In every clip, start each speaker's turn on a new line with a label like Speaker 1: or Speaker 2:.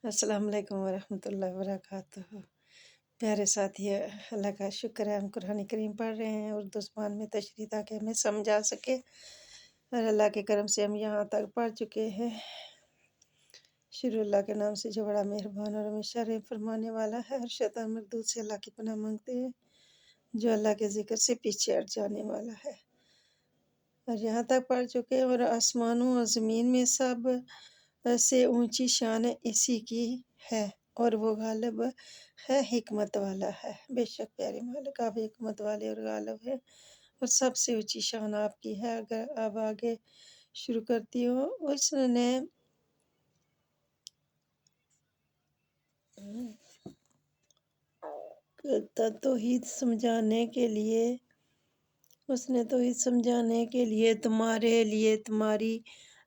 Speaker 1: السلام علیکم ورحمۃ اللہ وبرکاتہ۔ پیارے ساتھی، اللہ کا شکر ہے ہم قرآن کریم پڑھ رہے ہیں اردو زبان میں تشریح تاکہ ہمیں سمجھا سکے، اور اللہ کے کرم سے ہم یہاں تک پڑھ چکے ہیں۔ شروع اللہ کے نام سے جو بڑا مہربان اور ہمیشہ رحم فرمانے والا ہے، اور شیطان مردود سے اللہ کی پناہ مانگتے ہیں جو اللہ کے ذکر سے پیچھے ہٹ جانے والا ہے۔ اور یہاں تک پڑھ چکے ہیں، اور آسمانوں اور زمین میں سب سے اونچی شان اسی کی ہے، اور وہ غالب ہے، حکمت والا ہے۔ بے شک پیارے مالک، آپ حکمت والے اور غالب ہیں، اور سب سے اونچی شان آپ کی ہے۔ اگر اب آگے شروع کرتی ہوں، اس نے توحید سمجھانے کے لیے تمہاری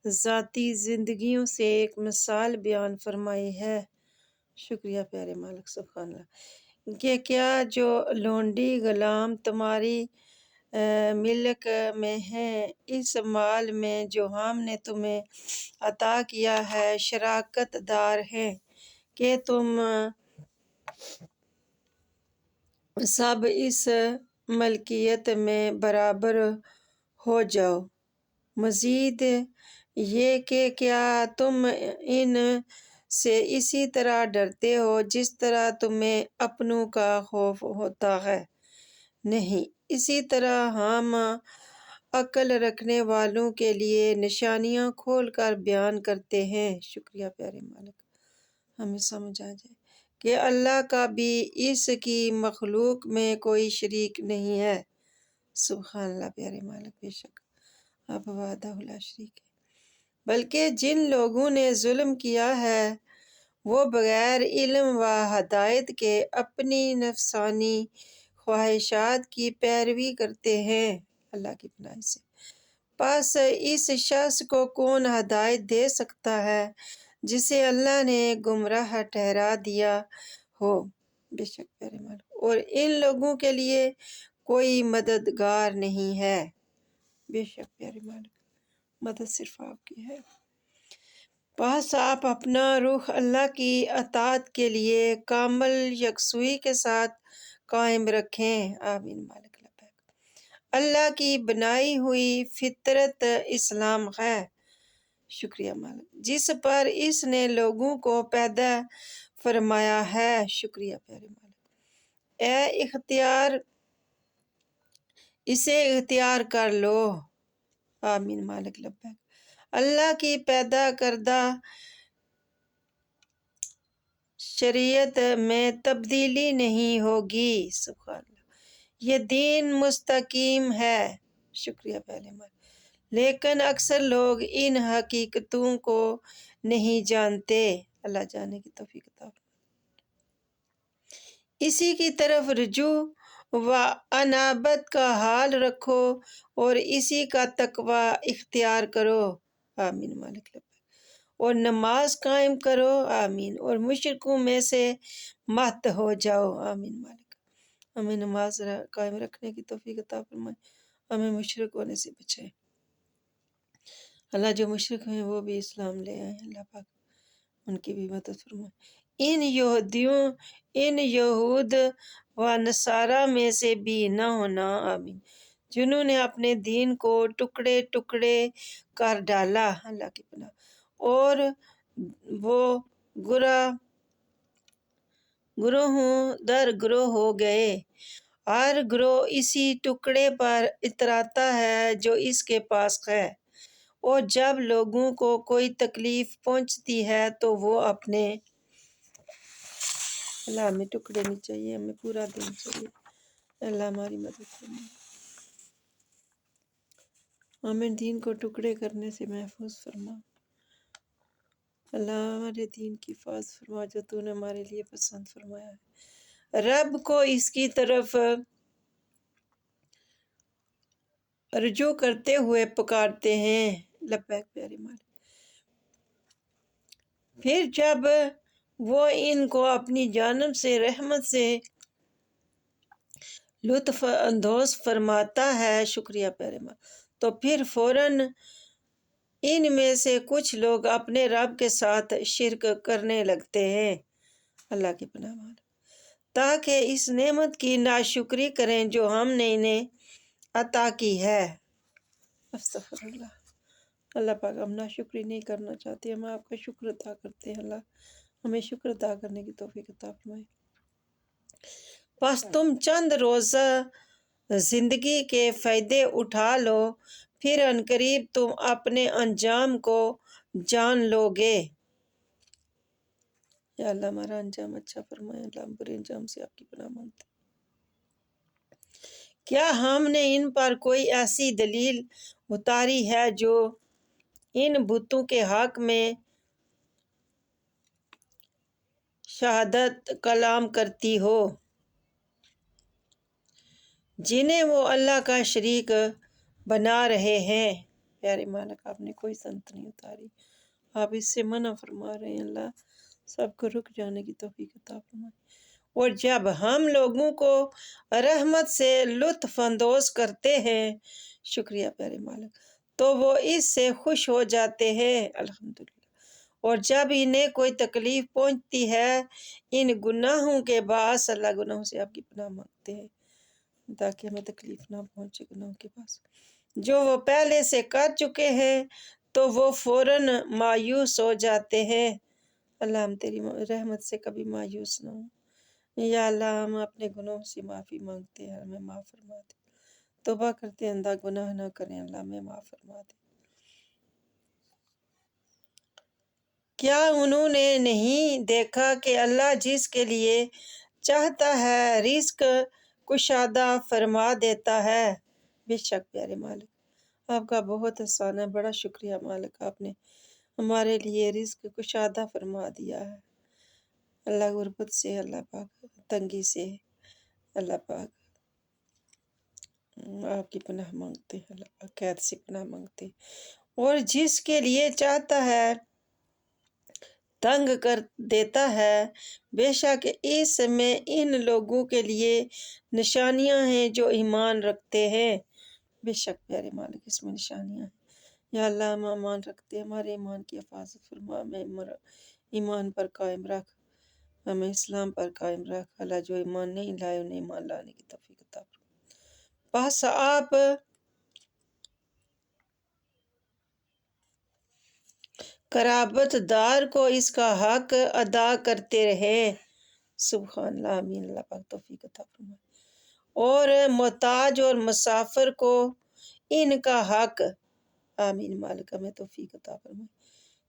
Speaker 1: ذاتی زندگیوں سے ایک مثال بیان فرمائی ہے۔ شکریہ پیارے مالک، سبحان اللہ۔ کہ کیا جو لونڈی غلام تمہاری ملک میں ہیں، اس مال میں جو ہم نے تمہیں عطا کیا ہے، شراکت دار ہیں کہ تم سب اس ملکیت میں برابر ہو جاؤ۔ مزید یہ کہ کیا تم ان سے اسی طرح ڈرتے ہو جس طرح تمہیں اپنوں کا خوف ہوتا ہے؟ نہیں، اسی طرح ہم عقل رکھنے والوں کے لیے نشانیاں کھول کر بیان کرتے ہیں۔ شکریہ پیارے مالک، ہمیں سمجھ آ جائے کہ اللہ کا بھی اس کی مخلوق میں کوئی شریک نہیں ہے۔ سبحان اللہ پیارے مالک، بے شک آپ وحدہ لا شریک ہے۔ بلکہ جن لوگوں نے ظلم کیا ہے وہ بغیر علم و ہدایت کے اپنی نفسانی خواہشات کی پیروی کرتے ہیں۔ اللہ کی پناہ سے پس اس شخص کو کون ہدایت دے سکتا ہے جسے اللہ نے گمراہ ٹھہرا دیا ہو؟ بے شک پیارے مالک، اور ان لوگوں کے لیے کوئی مددگار نہیں ہے۔ بے شک پیارے مالک، مدد صرف آپ کی ہے۔ بس آپ اپنا رخ اللہ کی اطاعت کے لیے کامل یکسوئی کے ساتھ قائم رکھیں۔ آمین مالک، لبیک۔ اللہ کی بنائی ہوئی فطرت اسلام ہے۔ شکریہ مالک، جس پر اس نے لوگوں کو پیدا فرمایا ہے۔ شکریہ پیارے مالک، اسے اختیار کر لو۔ آمین مالک، لبیک۔ اللہ کی پیدا کردہ شریعت میں تبدیلی نہیں ہوگی۔ سبحان اللہ، یہ دین مستقیم ہے۔ شکریہ پہلے مالک، لیکن اکثر لوگ ان حقیقتوں کو نہیں جانتے۔ اللہ جانے کی توفیق عطا فرمائے۔ اسی کی طرف رجوع و انابت کا حال رکھو اور اسی کا تقوی اختیار کرو۔ آمین مالک، لبیک۔ اور نماز قائم کرو۔ آمین، اور مشرکوں میں سے مت ہو جاؤ۔ آمین مالک، ہمیں نماز قائم رکھنے کی توفیق عطا فرمائے، ہمیں مشرک ہونے سے بچائے۔ اللہ جو مشرک ہیں وہ بھی اسلام لے آئے، اللہ پاک ان کی بھی مدد فرمائے۔ ان یہود و نصارہ میں سے بھی نہ ہونا، آمین، جنہوں نے اپنے دین کو ٹکڑے ٹکڑے کر ڈالا۔ اللہ کی پناہ، اور وہ گروہوں در گروہ ہو گئے، ہر گروہ اسی ٹکڑے پر اتراتا ہے جو اس کے پاس ہے، اور جب لوگوں کو کوئی تکلیف پہنچتی ہے تو وہ اپنے اللہ ہمیں ٹکڑے نہیں چاہیے، ہمیں پورا دین چاہیے۔ اللہ ہماری مدد فرمائے، ہمیں دین کو ٹکڑے کرنے سے محفوظ فرما۔ اللہ ہمارے دین کی حفاظت فرما جو تو نے ہمارے لیے پسند فرمایا ہے۔ رب کو اس کی طرف رجوع کرتے ہوئے پکارتے ہیں۔ لبیک پیارے مالک، پھر جب وہ ان کو اپنی جانب سے رحمت سے لطف اندوز فرماتا ہے، شکریہ پیارے مالک، تو پھر فوراً ان میں سے کچھ لوگ اپنے رب کے ساتھ شرک کرنے لگتے ہیں، اللہ کی پناہ مانگ، تاکہ اس نعمت کی ناشکری کریں جو ہم نے انہیں عطا کی ہے۔ استغفر اللہ۔ اللہ پاک ہم ناشکری نہیں کرنا چاہتے، ہم آپ کا شکر ادا کرتے ہیں۔ اللہ ہمیں شکر ادا کرنے کی توفیق عطا فرمائے۔ بس تم چند روزہ زندگی کے فائدے اٹھا لو، پھر عنقریب تم اپنے انجام کو جان لو گے۔ یا اللہ ہمارا انجام اچھا فرمائے، اللہ ہم برے انجام سے آپ کی پناہ مانگتے ہیں۔ کیا ہم نے ان پر کوئی ایسی دلیل اتاری ہے جو ان بتوں کے حق میں شہادت کلام کرتی ہو، جنہیں وہ اللہ کا شریک بنا رہے ہیں؟ پیارے مالک آپ نے کوئی سنت نہیں اتاری، آپ اس سے منع فرما رہے ہیں۔ اللہ سب کو رک جانے کی توفیق عطا فرمائے۔ اور جب ہم لوگوں کو رحمت سے لطف اندوز کرتے ہیں، شکریہ پیارے مالک، تو وہ اس سے خوش ہو جاتے ہیں، الحمدللہ۔ اور جب انہیں کوئی تکلیف پہنچتی ہے ان گناہوں کے باعث، اللہ گناہوں سے آپ کی پناہ مانگتے ہیں تاکہ ہمیں تکلیف نہ پہنچے گناہوں کے باعث، جو وہ پہلے سے کر چکے ہیں، تو وہ فوراً مایوس ہو جاتے ہیں۔ اللہ ہم تیری رحمت سے کبھی مایوس نہ ہوں۔ یا اللہ ہم اپنے گناہوں سے معافی مانگتے ہیں، ہمیں معاف فرما دے، توبہ کرتے ہیں اندھا گناہ نہ کریں، اللہ ہمیں معاف فرما دے۔ کیا انہوں نے نہیں دیکھا کہ اللہ جس کے لیے چاہتا ہے رزق کشادہ فرما دیتا ہے؟ بے شک پیارے مالک آپ کا بہت احسان ہے، بڑا شکریہ مالک، آپ نے ہمارے لیے رزق کشادہ فرما دیا ہے۔ اللہ غربت سے، اللہ پاک تنگی سے، اللہ پاک آپ کی پناہ مانگتے ہیں، اللہ پاک قید سے پناہ مانگتے ہیں۔ اور جس کے لیے چاہتا ہے تنگ کر دیتا ہے، بے شک اس میں ان لوگوں کے لیے نشانیاں ہیں جو ایمان رکھتے ہیں۔ بے شک پیارے مالک اس میں نشانیاں ہیں۔ یا اللہ ہم ایمان رکھتے ہیں، ہمارے ایمان کی حفاظت فرما، ہمیں ایمان پر قائم رکھ، ہمیں اسلام پر قائم رکھ۔ اللہ جو ایمان نہیں لائے انہیں ایمان لانے کی توفیق عطا فرما۔ بس آپ قرابت دار کو اس کا حق ادا کرتے رہیں، سبحان اللہ، آمین، اللہ پاک توفیق عطا فرمائے۔ اور محتاج اور مسافر کو ان کا حق، آمین، مالک ہمیں توفیق عطا فرمائے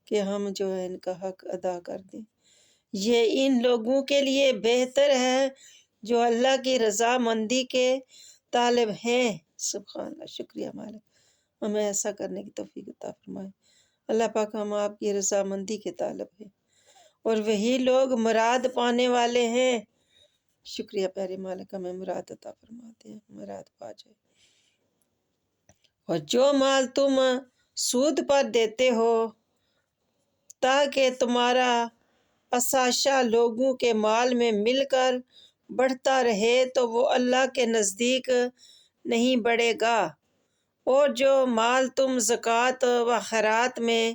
Speaker 1: کہ ہم جو ہے ان کا حق ادا کر دیں۔ یہ ان لوگوں کے لیے بہتر ہے جو اللہ کی رضامندی کے طالب ہیں، سبحان اللہ، شکریہ مالک ہمیں ایسا کرنے کی توفیق عطا فرمائے۔ اللہ پاک ہم آپ کی رضامندی کے طالب ہیں اور وہی لوگ مراد پانے والے ہیں، شکریہ پیارے مالک ہمیں مراد عطا فرماتے ہیں، مراد پا جائے۔ اور جو مال تم سود پر دیتے ہو تاکہ تمہارا اثاثہ لوگوں کے مال میں مل کر بڑھتا رہے، تو وہ اللہ کے نزدیک نہیں بڑھے گا۔ اور جو مال تم زکوٰۃ و خیرات میں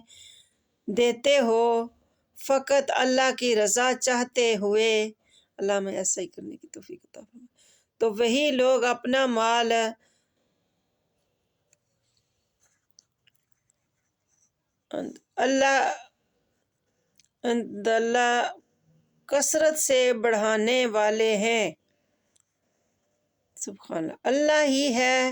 Speaker 1: دیتے ہو فقط اللہ کی رضا چاہتے ہوئے، اللہ میں ایسا ہی کرنے کی توفیق عطا فرمائے، تو وہی لوگ اپنا مال اللہ کثرت سے بڑھانے والے ہیں، سبحان اللہ۔ اللہ ہی ہے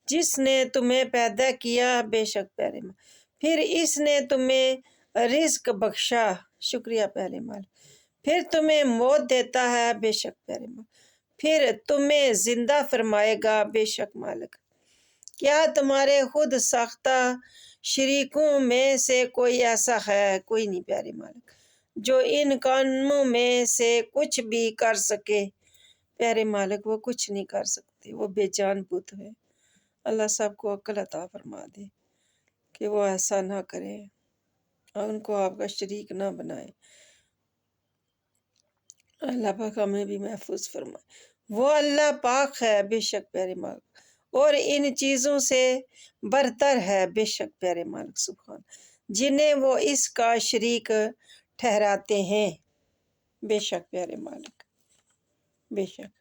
Speaker 1: جس نے تمہیں پیدا کیا، بے شک پیارے ماں، پھر اس نے تمہیں رزق بخشا، شکریہ پیارے مال، پھر تمہیں موت دیتا ہے، بے شک پیارے مال، پھر تمہیں زندہ فرمائے گا، بے شک مالک۔ کیا تمہارے خود ساختہ شریکوں میں سے کوئی ایسا ہے؟ کوئی نہیں پیارے مالک جو ان کاموں میں سے کچھ بھی کر سکے، پیارے مالک وہ کچھ نہیں کر سکتے، وہ بے جان بت ہے۔ اللہ سب کو عقل عطا فرما دے کہ وہ ایسا نہ کرے اور ان کو آپ کا شریک نہ بنائے، اللہ پاک ہمیں بھی محفوظ فرمائے۔ وہ اللہ پاک ہے، بے شک پیارے مالک اور ان چیزوں سے برتر ہے، بے شک پیارے مالک سبحان، جنہیں وہ اس کا شریک ٹھہراتے ہیں۔ بے شک پیارے مالک، بے شک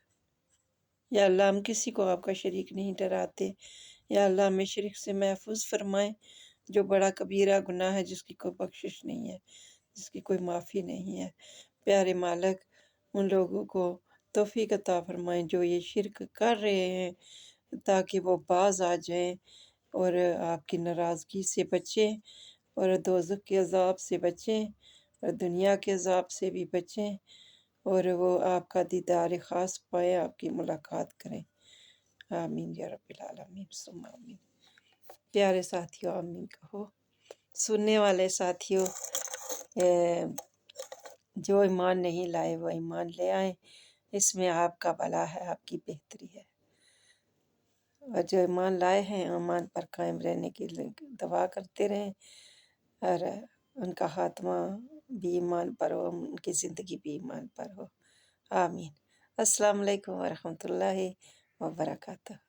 Speaker 1: یا اللہ ہم کسی کو آپ کا شریک نہیں ٹھہراتے، یا اللہ ہمیں شرک سے محفوظ فرمائیں، جو بڑا کبیرہ گناہ ہے، جس کی کوئی بخشش نہیں ہے، جس کی کوئی معافی نہیں ہے۔ پیارے مالک ان لوگوں کو توفیق عطا فرمائیں جو یہ شرک کر رہے ہیں، تاکہ وہ باز آ جائیں اور آپ کی ناراضگی سے بچیں، اور دوزخ کے عذاب سے بچیں، اور دنیا کے عذاب سے بھی بچیں، اور وہ آپ کا دیدار خاص پائیں، آپ کی ملاقات کریں۔ آمین یا رب العالمین ثم آمین۔ پیارے ساتھیوں آمین کہو۔ سننے والے ساتھیوں، جو ایمان نہیں لائے وہ ایمان لے آئیں، اس میں آپ کا بھلا ہے، آپ کی بہتری ہے، اور جو ایمان لائے ہیں ایمان پر قائم رہنے کی دعا کرتے رہیں، اور ان کا خاتمہ بھی ایمان پر ہو، ان کی زندگی بھی ایمان پر ہو۔ آمین۔ السلام علیکم ورحمۃ اللہ وبرکاتہ۔